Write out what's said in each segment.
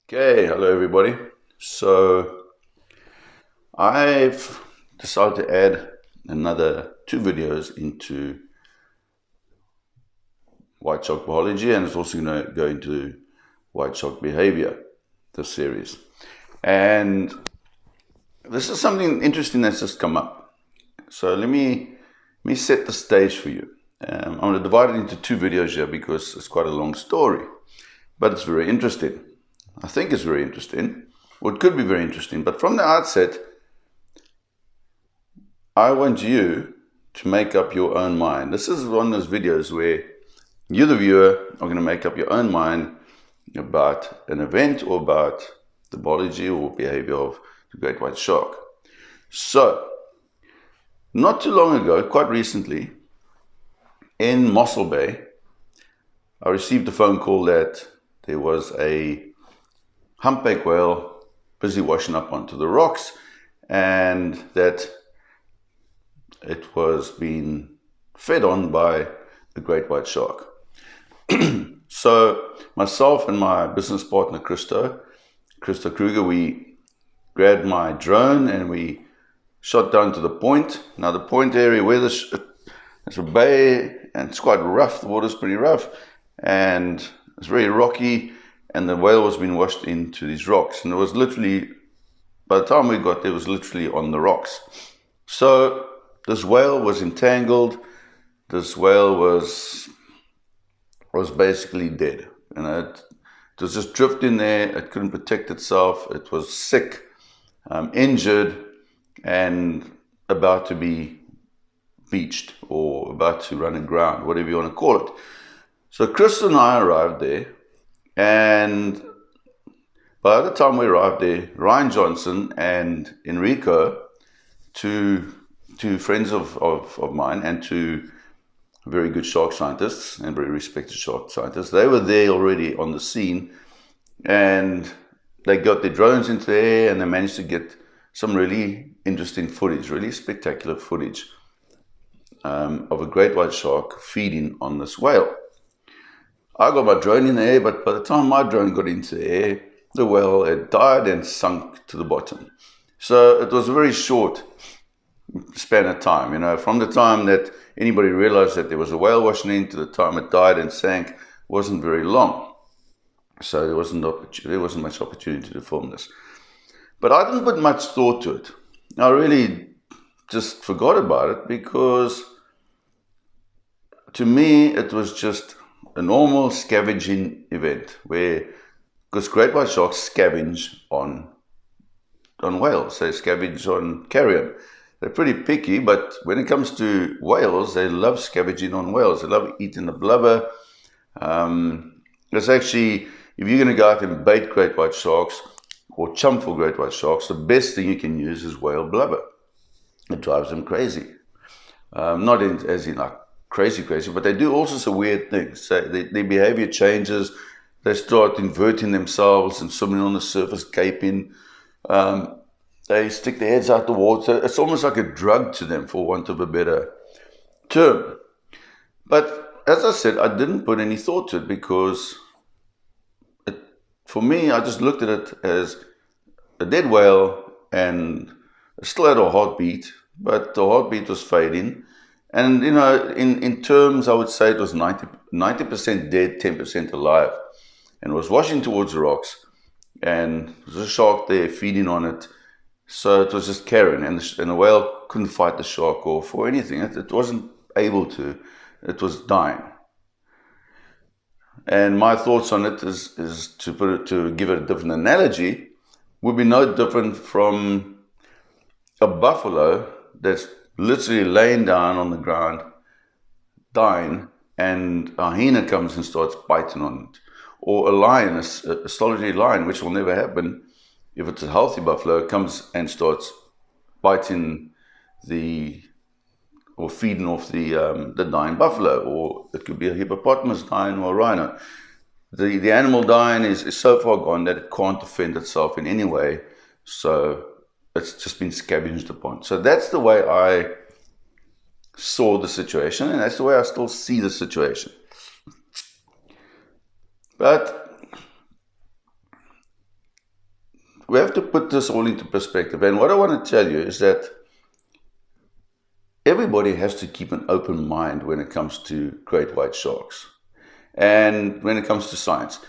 Okay, hello everybody. So I've decided to add another two videos into white shark biology, and it's also going to go into white shark behavior, this series. And this is something interesting that's just come up. So let me set the stage for you. I'm going to divide it into two videos here because it's quite a long story, but it's very interesting. I think it's very interesting, or it could be very interesting. But from the outset, I want you to make up your own mind. This is one of those videos where you, the viewer, are going to make up your own mind about an event or about the biology or behavior of the great white shark. So, not too long ago, quite recently, in Mossel Bay, I received a phone call that there was a humpback whale busy washing up onto the rocks, and that it was being fed on by the great white shark. So myself and my business partner Christo Kruger, we grabbed my drone and we shot down to the point. Now the point area where it's a bay and it's quite rough, the water's pretty rough and it's very rocky, and the whale was being washed into these rocks, and it was literally, by the time we got there, it was literally on the rocks. So this whale was entangled. This whale was basically dead. It was just drifting there. It couldn't protect itself. It was sick, injured, and about to be beached or about to run aground, whatever you want to call it. So Chris and I arrived there, and by the time we arrived there, Ryan Johnson and Enrico, two friends of mine and two very good shark scientists and very respected shark scientists, they were there already on the scene, and they got their drones into the air and they managed to get some really interesting footage, really spectacular footage of a great white shark feeding on this whale. I got my drone in the air, but by the time my drone got into the air, the whale had died and sunk to the bottom. So it was a very short span of time, from the time that anybody realized that there was a whale washing in to the time it died and sank wasn't very long. So there wasn't much opportunity to film this. But I didn't put much thought to it. I really just forgot about it because to me it was just a normal scavenging event because great white sharks scavenge on whales. They scavenge on carrion. They're pretty picky, but when it comes to whales, they love scavenging on whales. They love eating the blubber. It's actually, if you're going to go out and bait great white sharks or chum for great white sharks, the best thing you can use is whale blubber. It drives them crazy. Not as in like crazy, but they do all sorts of weird things. So their behavior changes. They start inverting themselves and swimming on the surface, gaping. They stick their heads out the water. It's almost like a drug to them, for want of a better term. But as I said, I didn't put any thought to it because for me, I just looked at it as a dead whale, and it still had a heartbeat, but the heartbeat was fading. And, in terms, I would say it was 90% dead, 10% alive, and was washing towards the rocks. And there was a shark there feeding on it. So it was just carrying, and the whale couldn't fight the shark off or anything. It wasn't able to. It was dying. And my thoughts on it is to give it a different analogy, would be no different from a buffalo that's literally laying down on the ground, dying, and a hyena comes and starts biting on it. Or a lion, a solitary lion, which will never happen. If it's a healthy buffalo, comes and starts biting or feeding off the dying buffalo, or it could be a hippopotamus dying or a rhino. The animal dying is so far gone that it can't defend itself in any way, so it's just been scavenged upon. So that's the way I saw the situation, and that's the way I still see the situation. But we have to put this all into perspective. And what I want to tell you is that everybody has to keep an open mind when it comes to great white sharks and when it comes to science.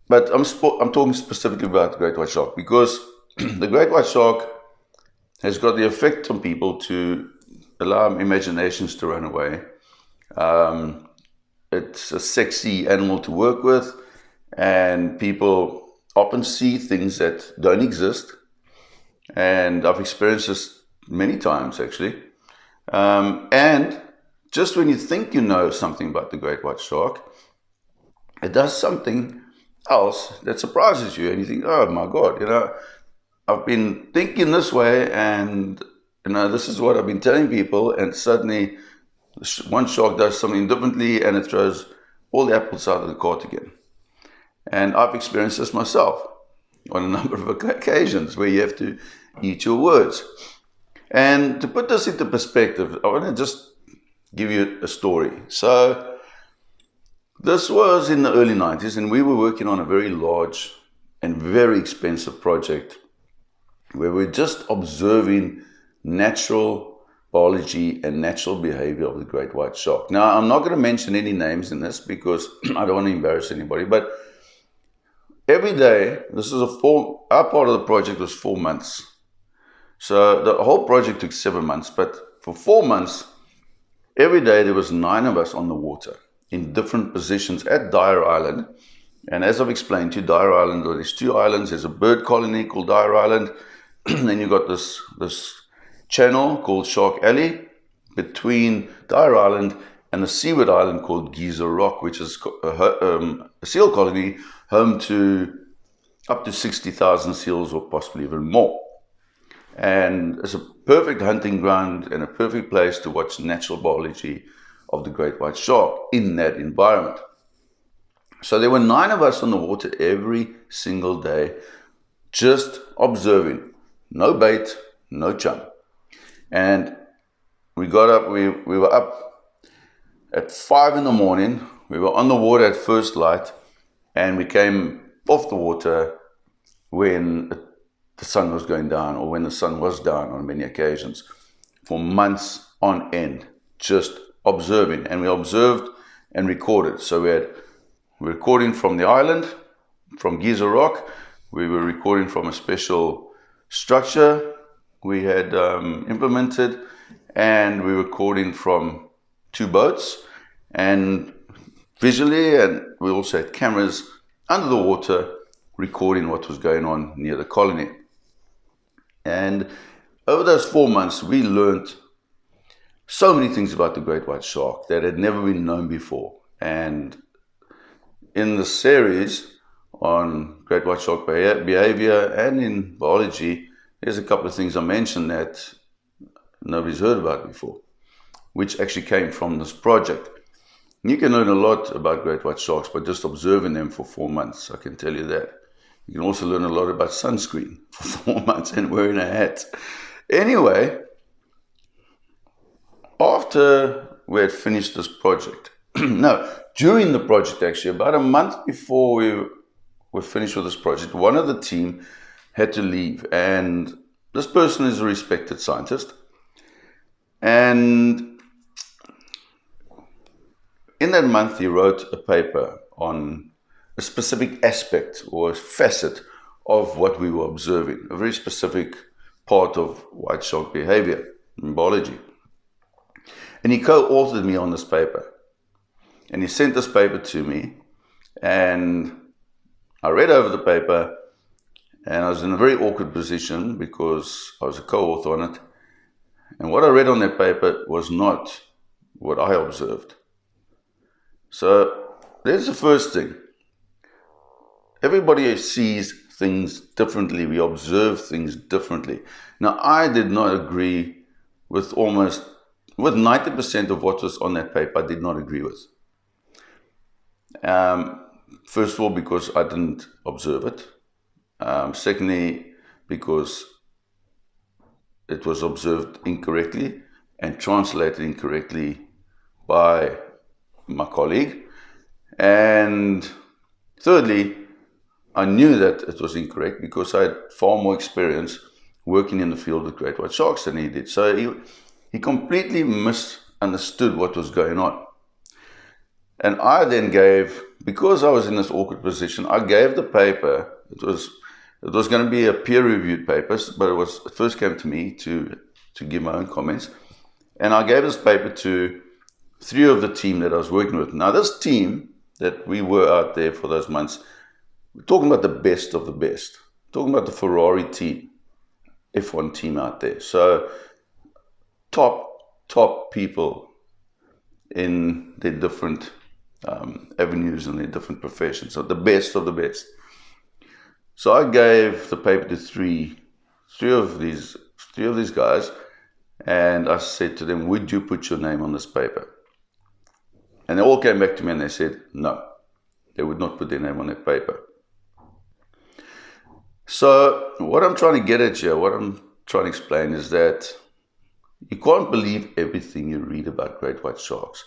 But I'm talking specifically about the great white shark because the great white shark has got the effect on people to allow imaginations to run away. It's a sexy animal to work with, and people often see things that don't exist. And I've experienced this many times, actually. And just when you think you know something about the great white shark, it does something else that surprises you, and you think, oh my God, I've been thinking this way, and this is what I've been telling people, and suddenly one shark does something differently, and it throws all the apples out of the cart again. And I've experienced this myself on a number of occasions where you have to eat your words. And to put this into perspective, I want to just give you a story. So this was in the early 90s, and we were working on a very large and very expensive project where we're just observing natural biology and natural behavior of the great white shark. Now, I'm not going to mention any names in this because I don't want to embarrass anybody, but every day, our part of the project was 4 months. So the whole project took 7 months, but for 4 months, every day there was 9 of us on the water in different positions at Dyer Island. And as I've explained to you, Dyer Island, there's 2 islands. There's a bird colony called Dyer Island. Then you've got this channel called Shark Alley between Dyer Island and a seaward island called Giza Rock, which is a seal colony home to up to 60,000 seals or possibly even more. And it's a perfect hunting ground and a perfect place to watch natural biology of the great white shark in that environment. So there were 9 of us on the water every single day, just observing. No bait, no chum. And we got up, we were up at 5 in the morning. We were on the water at first light, and we came off the water when the sun was going down, or when the sun was down on many occasions, for months on end, just observing. And we observed and recorded. So we were recording from the island, from Giza Rock. We were recording from a special structure we had implemented, and we were recording from 2 boats and visually, and we also had cameras under the water recording what was going on near the colony. And over those 4 months, we learned so many things about the great white shark that had never been known before. And in the series on great white shark behavior and in biology, there's a couple of things I mentioned that nobody's heard about before, which actually came from this project. You can learn a lot about great white sharks by just observing them for 4 months, I can tell you that. You can also learn a lot about sunscreen for 4 months and wearing a hat. Anyway, after we had finished this project, during the project actually, about a month before we were finished with this project, one of the team had to leave, and this person is a respected scientist. And in that month, he wrote a paper on a specific aspect or a facet of what we were observing, a very specific part of white shark behavior in biology. And he co-authored me on this paper. And he sent this paper to me, and I read over the paper, and I was in a very awkward position because I was a co-author on it. And what I read on that paper was not what I observed. So there's the first thing. Everybody sees things differently. We observe things differently. Now, I did not agree with 90% of what was on that paper. I did not agree with. First of all, because I didn't observe it. Secondly, because it was observed incorrectly and translated incorrectly by my colleague. And thirdly, I knew that it was incorrect because I had far more experience working in the field with great white sharks than he did. So he completely misunderstood what was going on. And I then gave, because I was in this awkward position, I gave the paper. It was going to be a peer-reviewed paper, but it first came to me to give my own comments. And I gave this paper to 3 of the team that I was working with. Now, this team that we were out there for those months, we're talking about the best of the best. We're talking about the Ferrari team, F1 team out there. So top people in their different avenues and their different professions. So the best of the best. So I gave the paper to three of these guys, and I said to them, would you put your name on this paper? And they all came back to me and they said, no, they would not put their name on that paper. So what I'm trying to get at here, what I'm trying to explain is that you can't believe everything you read about great white sharks.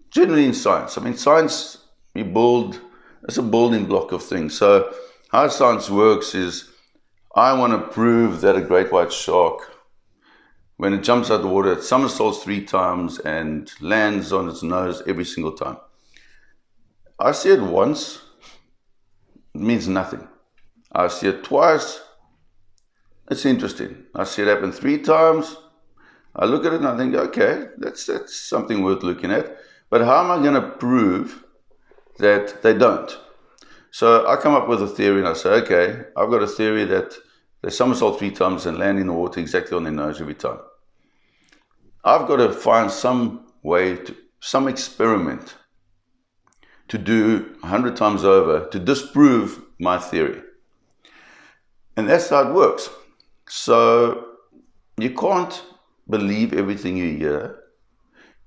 Generally in science, I mean, science, it's a building block of things. So how science works is, I want to prove that a great white shark, when it jumps out of the water, it somersaults 3 times and lands on its nose every single time. I see it once, it means nothing. I see it twice, it's interesting. I see it happen 3 times, I look at it and I think, okay, that's something worth looking at. But how am I going to prove that they don't? So I come up with a theory and I say, okay, I've got a theory that they somersault 3 times and land in the water exactly on their nose every time. I've got to find some way, some experiment to do 100 times over to disprove my theory. And that's how it works. So you can't believe everything you hear.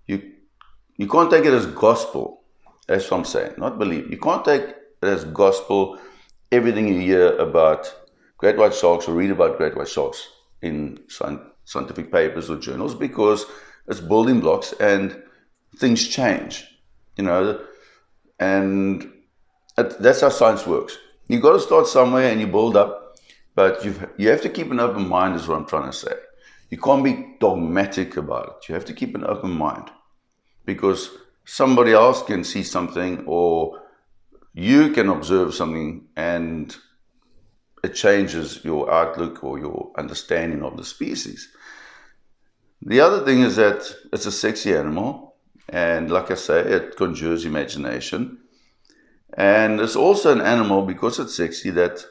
You can't take it as gospel. That's what I'm saying, not believe. You can't take it as gospel everything you hear about great white sharks or read about great white sharks in scientific papers or journals, because it's building blocks and things change, and that's how science works. You've got to start somewhere and you build up, but you have to keep an open mind is what I'm trying to say. You can't be dogmatic about it. You have to keep an open mind, because somebody else can see something or you can observe something and it changes your outlook or your understanding of the species. The other thing is that it's a sexy animal, and like I say, it conjures imagination. And it's also an animal, because it's sexy, that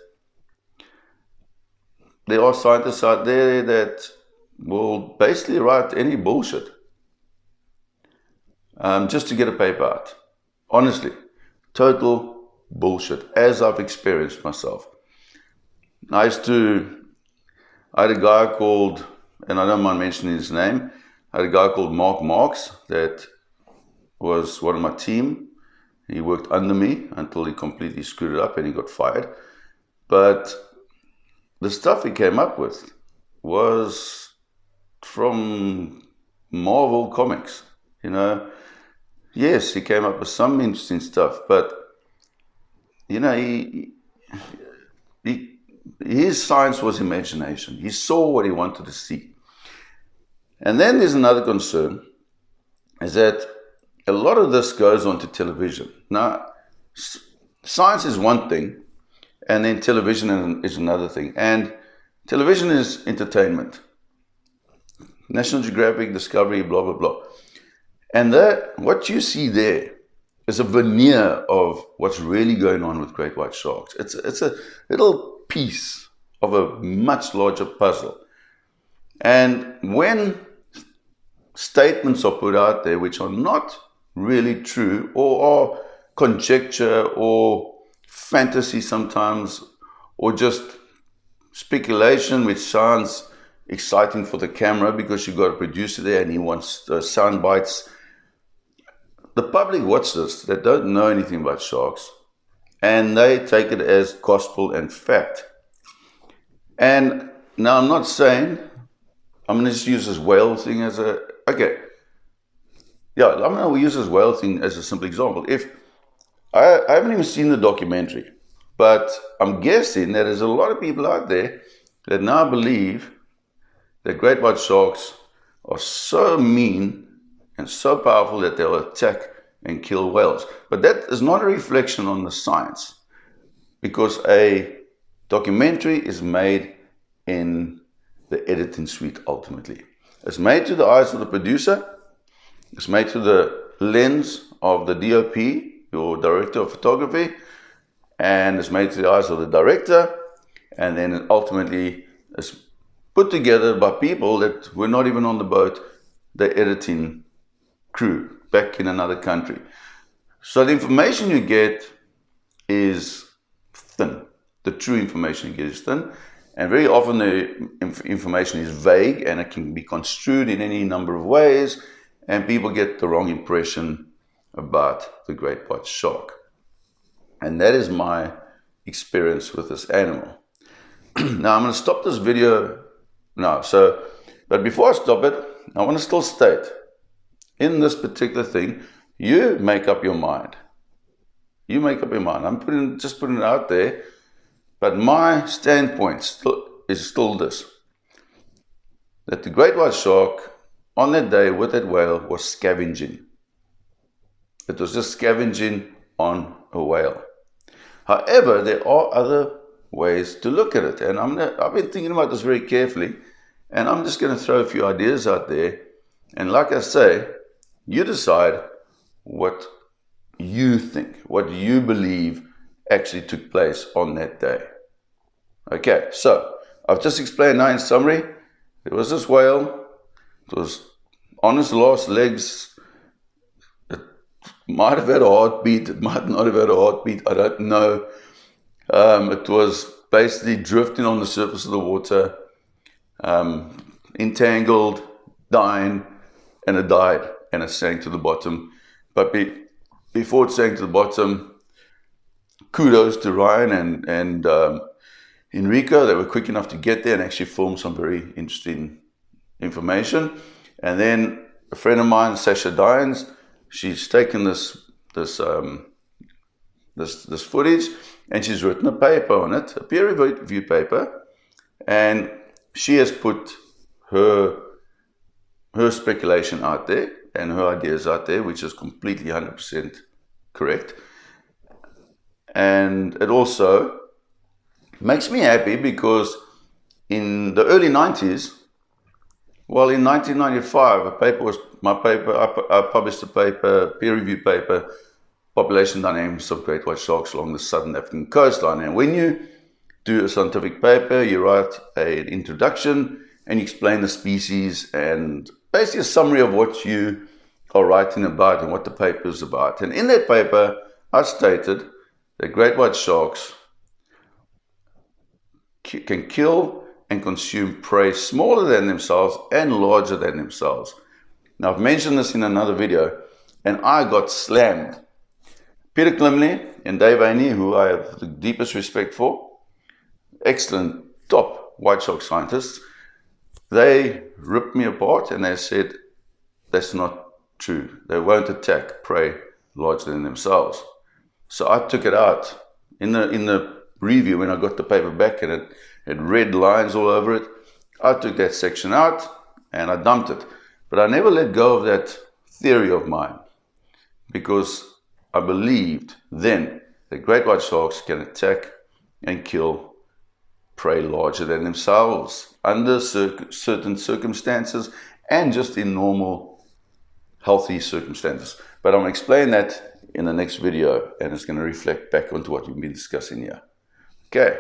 there are scientists out there that will basically write any bullshit just to get a paper out. Honestly, total bullshit, as I've experienced myself. I had a guy called, and I don't mind mentioning his name, I had a guy called Mark Marks that was one of my team. He worked under me until he completely screwed it up and he got fired. But the stuff he came up with was from Marvel Comics, Yes, he came up with some interesting stuff, but, his science was imagination. He saw what he wanted to see. And then there's another concern, is that a lot of this goes on to television. Now, science is one thing, and then television is another thing. And television is entertainment. National Geographic, Discovery, blah, blah, blah. And what you see there is a veneer of what's really going on with great white sharks. It's a little piece of a much larger puzzle. And when statements are put out there which are not really true, or are conjecture or fantasy sometimes, or just speculation which sounds exciting for the camera because you've got a producer there and he wants the sound bites. The public watch this that don't know anything about sharks, and they take it as gospel and fact. And now I'm not saying, I'm going to just use this whale thing as I'm going to use this whale thing as a simple example. If I haven't even seen the documentary, But I'm guessing that there's a lot of people out there that now believe that great white sharks are so mean and so powerful that they'll attack and kill whales. But that is not a reflection on the science, because a documentary is made in the editing suite ultimately. It's made to the eyes of the producer, it's made to the lens of the DOP, your director of photography, and it's made to the eyes of the director, and then ultimately it's put together by people that were not even on the boat, the editing crew back in another country. So the information you get is thin. The true information you get is thin, and very often the information is vague and it can be construed in any number of ways, and people get the wrong impression about the great white shark. And that is my experience with this animal. Now I'm going to stop this video now. But before I stop it, I want to still state, in this particular thing, you make up your mind. You make up your mind. I'm just putting it out there, but my standpoint is still this: that the great white shark on that day with that whale was scavenging. It was just scavenging on a whale. However, there are other ways to look at it, and I've been thinking about this very carefully, and I'm just going to throw a few ideas out there, and like I say, you decide what you think, what you believe actually took place on that day. Okay, so I've just explained now in summary. There was this whale. It was on its last legs. It might have had a heartbeat. It might not have had a heartbeat. I don't know. It was basically drifting on the surface of the water, entangled, dying, and it died, and it sank to the bottom. But before it sank to the bottom, kudos to Ryan and Enrico. They were quick enough to get there and actually film some very interesting information. And then a friend of mine, Sasha Dines, she's taken this footage, and she's written a paper on it, a peer-reviewed paper, and she has put her speculation out there and her ideas out there, which is completely 100% correct. And it also makes me happy because in the early 90s, well, in 1995, I published a paper, peer-reviewed paper, Population Dynamics of Great White Sharks Along the Southern African Coastline. And when you do a scientific paper, you write an introduction and you explain the species and basically a summary of what you are writing about and what the paper is about. And in that paper, I stated that great white sharks can kill and consume prey smaller than themselves and larger than themselves. Now, I've mentioned this in another video, and I got slammed. Peter Klimley and Dave Aney, who I have the deepest respect for, excellent, top white shark scientists, they ripped me apart and they said, that's not true. They won't attack prey larger than themselves. So I took it out. In the review, when I got the paper back and it had red lines all over it, I took that section out and I dumped it. But I never let go of that theory of mine, because I believed then that great white sharks can attack and kill prey larger than themselves under certain circumstances and just in normal, healthy circumstances. But I'm going to explain that in the next video, and it's going to reflect back onto what we've been discussing here. Okay.